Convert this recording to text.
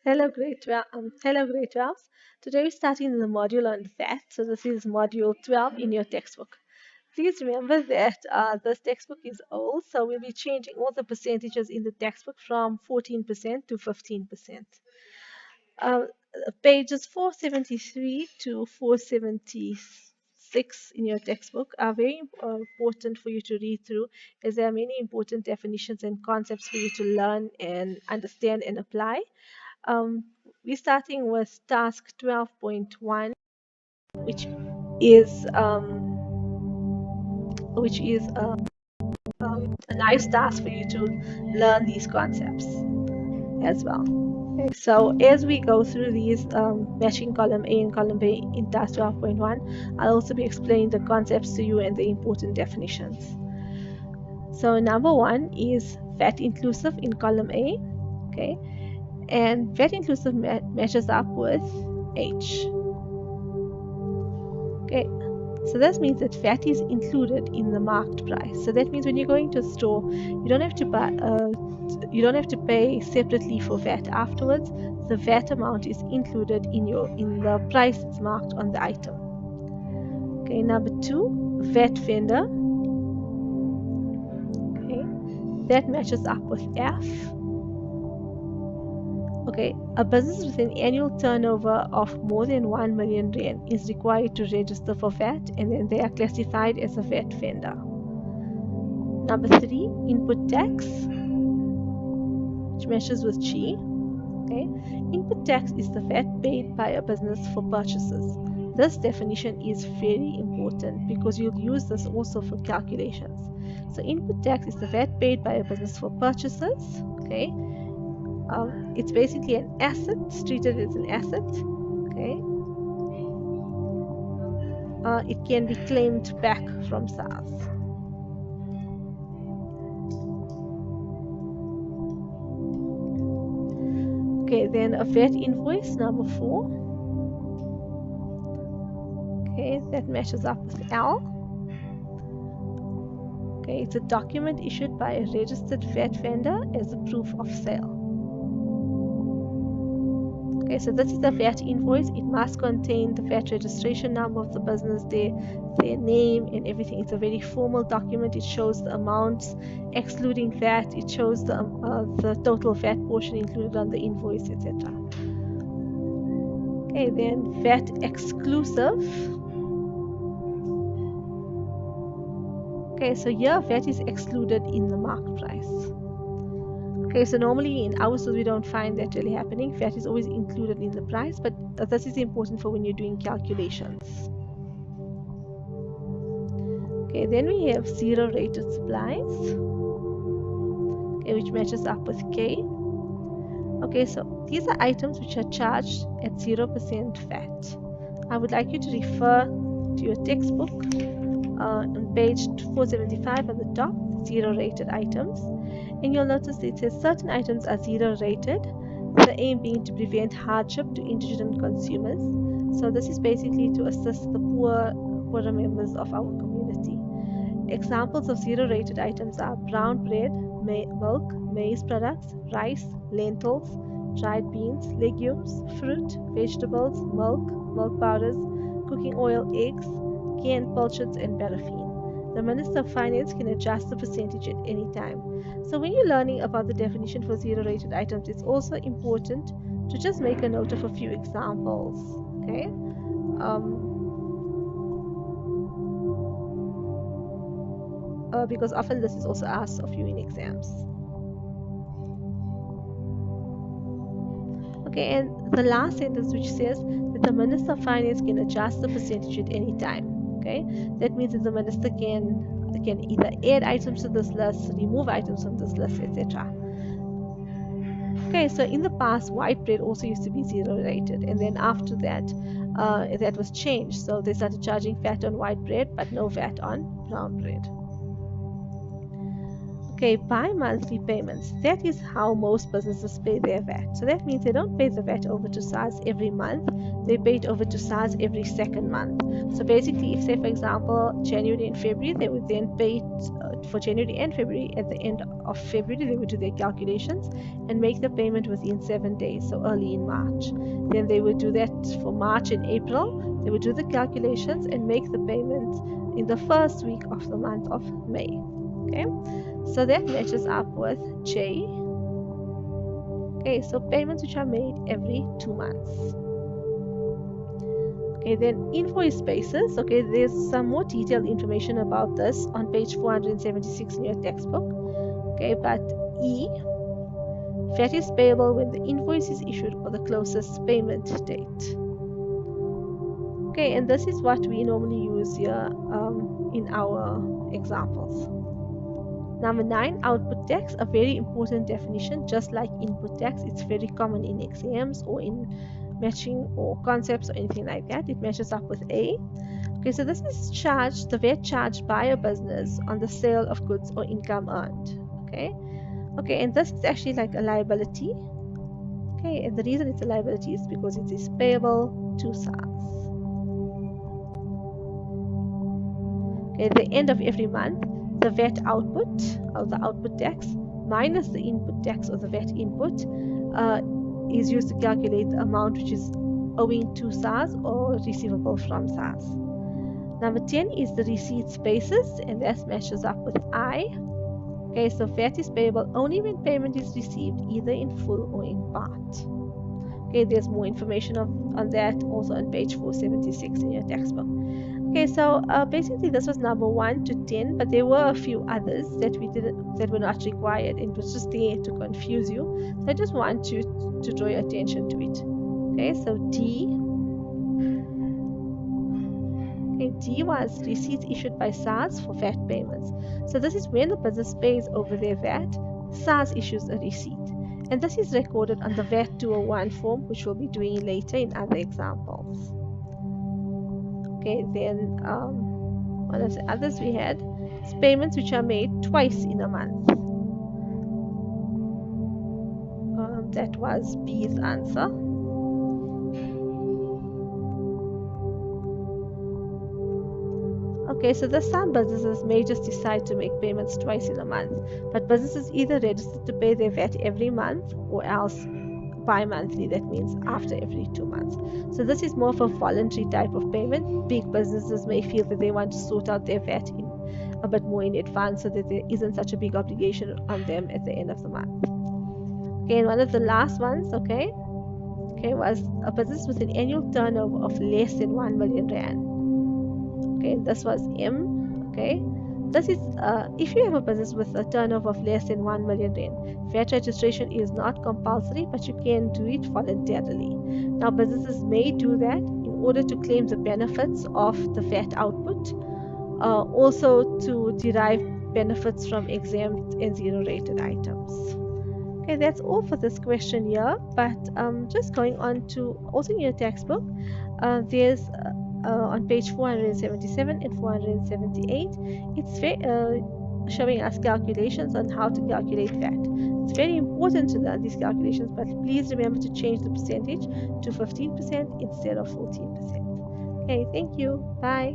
Hello, grade 12s. Today we're starting the module on VAT. So this is module 12 in your textbook. Please remember that this textbook is old, so we'll be changing all the percentages in the textbook from 14% to 15%. Uh, Pages 473 to 476 in your textbook are very important for you to read through, as there are many important definitions and concepts for you to learn and understand and apply. Um, we're starting with task 12.1, which is a nice task for you to learn these concepts as well. Okay, so as we go through these matching column A and column B in task 12.1, I'll also be explaining the concepts to you and the important definitions. So number one is VAT inclusive in column A, okay, and VAT inclusive matches up with H. Okay, so that means that VAT is included in the marked price. So that means when you're going to a store, you don't have to you don't have to pay separately for VAT afterwards. The VAT amount is included in the price that's marked on the item. Okay, number two, VAT vendor. Okay, that matches up with F. Okay, a business with an annual turnover of more than 1 million rand is required to register for VAT, and then they are classified as a VAT vendor. Number three, input tax, which matches with G. Okay, input tax is the VAT paid by a business for purchases. This definition is very important because you'll use this also for calculations. So input tax is the VAT paid by a business for purchases. Okay, it's basically an asset, it's treated as an asset. Okay, it can be claimed back from SARS. Okay, then a VAT invoice, number four. Okay, that matches up with L. Okay, it's a document issued by a registered VAT vendor as a proof of sale. Okay, so this is a VAT invoice. It must contain the VAT registration number of the business, their name and everything. It's a very formal document. It shows the amounts excluding VAT. It shows the total VAT portion included on the invoice, etc. Okay, then VAT exclusive. Okay, so here VAT is excluded in the mark price. Okay, so normally in our stores we don't find that really happening. VAT is always included in the price, but this is important for when you're doing calculations. Okay, then we have zero rated supplies, okay, which matches up with K. Okay, so these are items which are charged at 0% VAT. I would like you to refer to your textbook on page 475 at the top, zero rated items. And you'll notice it says certain items are zero rated, the aim being to prevent hardship to indigent consumers. So this is basically to assist the poorer members of our community. Examples of zero rated items are brown bread, milk, maize products, rice, lentils, dried beans, legumes, fruit, vegetables, milk powders, cooking oil, eggs, canned pilchards, and paraffin. The Minister of Finance can adjust the percentage at any time. So when you're learning about the definition for zero rated items, it's also important to just make a note of a few examples. Okay. Because often this is also asked of you in exams. Okay, and the last sentence which says that the Minister of Finance can adjust the percentage at any time. Okay, that means that the minister can either add items to this list, remove items from this list, etc. Okay, so in the past, white bread also used to be zero rated, and then after that, that was changed. So they started charging VAT on white bread, but no VAT on brown bread. Okay, bi-monthly payments. That is how most businesses pay their VAT. So that means they don't pay the VAT over to SARS every month. They pay it over to SARS every second month. So basically, if say for example January and February, they would then pay it for January and February. At the end of February, they would do their calculations and make the payment within 7 days. So early in March. Then they would do that for March and April. They would do the calculations and make the payment in the first week of the month of May. Okay. So that matches up with J. Okay, so payments which are made every 2 months. Okay, then invoice basis. Okay, there's some more detailed information about this on page 476 in your textbook. Okay, but E, VAT is payable when the invoice is issued or the closest payment date. Okay, and this is what we normally use here in our examples. Number 9, output tax, a very important definition. Just like input tax, it's very common in exams or in matching or concepts or anything like that. It matches up with A. Okay, so this is charged, the VAT charged by a business on the sale of goods or income earned. Okay, and this is actually like a liability. Okay, and the reason it's a liability is because it is payable to SARS. Okay, at the end of every month, the VAT output or the output tax minus the input tax or the VAT input is used to calculate the amount which is owing to SARS or receivable from SARS. Number 10 is the receipts basis, and that matches up with I. Okay, so VAT is payable only when payment is received either in full or in part. Okay, there's more information on that also on page 476 in your textbook. Okay, so basically this was number 1 to 10, but there were a few others that were not required. It was just there to confuse you. So I just want you to draw your attention to it. Okay, so D. Okay, D was receipts issued by SARS for VAT payments. So this is when the business pays over their VAT, SARS issues a receipt. And this is recorded on the VAT 201 form, which we'll be doing later in other examples. Okay, then one of the others we had is payments which are made twice in a month. That was B's answer. Okay, so some businesses may just decide to make payments twice in a month, but businesses either register to pay their VAT every month or else bi-monthly. That means after every 2 months. So this is more of a voluntary type of payment. Big businesses may feel that they want to sort out their VAT a bit more in advance so that there isn't such a big obligation on them at the end of the month. Okay, and one of the last ones, okay, was a business with an annual turnover of less than 1 million rand. Okay, this was M. Okay, this is if you have a business with a turnover of less than 1 million rand, VAT registration is not compulsory, but you can do it voluntarily. Now, businesses may do that in order to claim the benefits of the VAT output, also to derive benefits from exempt and zero-rated items. Okay, that's all for this question here. But just going on to also in your textbook, there's on page 477 and 478, it's showing us calculations on how to calculate VAT. It's very important to learn these calculations, but please remember to change the percentage to 15% instead of 14%. Okay, thank you. Bye.